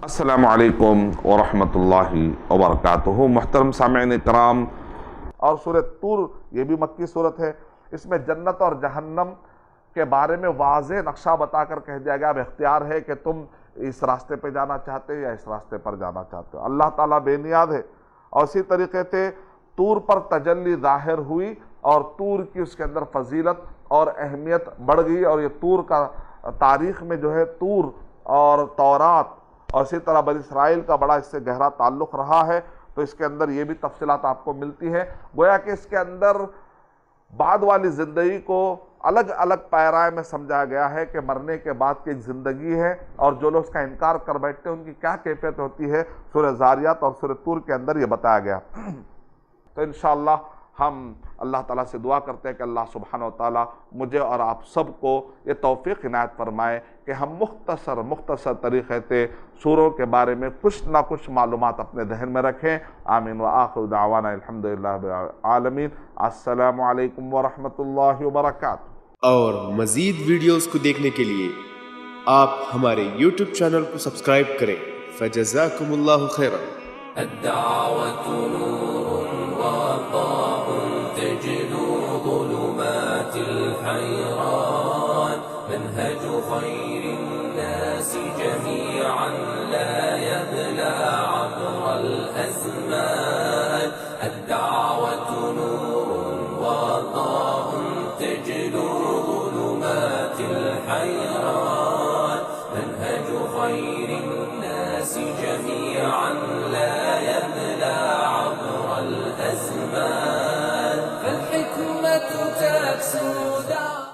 अस्सलामु अलैकुम वरहमतुल्लाहि वबरकातुहू। मुहतरम सामिईन इकराम, और सूरत तूर ये भी मक्की सूरत है। इसमें जन्नत और जहन्नम के बारे में वाज़ेह नक्शा बताकर कह दिया गया, अब इख्तियार है कि तुम इस रास्ते पे जाना चाहते हो या इस रास्ते पर जाना चाहते हो। अल्लाह ताला बेनियाद है। और इसी तरीके से तूर पर तजल्ली ज़ाहिर हुई और तूर की उसके अंदर फजीलत और अहमियत बढ़ गई। और ये तूर का तारीख़ में जो है तूर और तौरात और इसी तरह बनी इसराइल का बड़ा इससे गहरा ताल्लुक़ रहा है। तो इसके अंदर ये भी तफसीलात आपको मिलती है। गोया कि इसके अंदर बाद वाली ज़िंदगी को अलग अलग पैराए में समझा गया है कि मरने के बाद की एक ज़िंदगी है और जो लोग उसका इनकार कर बैठते हैं उनकी क्या कैफियत होती है, सूरह ज़ारियात और सूरह तूर के अंदर ये बताया गया। तो इंशाअल्लाह हम अल्लाह ताला से दुआ करते हैं कि अल्लाह सुब्हानहू व तआला मुझे और आप सबको ये तौफ़ीक़ इनायत फरमाए कि हम मुख्तसर तरीक़े से सूरों के बारे में कुछ ना कुछ मालूमात अपने जहन में रखें। आमीन व आखिरु दावाना अल्हम्दुलिल्लाहि रब्बिल आलमीन। अस्सलामु अलैकुम व रहमतुल्लाहि व बरकातुहू। और मज़ीद वीडियोज़ को देखने के लिए आप हमारे YouTube चैनल को सब्सक्राइब करें। फ़जज़ाकुमुल्लाहु खैरन। منهج خير الناس جميعا لا يبلى عبر الأزمان. الدعوة نور وضاء تجلو ظلمات الحيران. منهج خير الناس جميعا لا يبلى عبر الأزمان. فالحكمة تكسو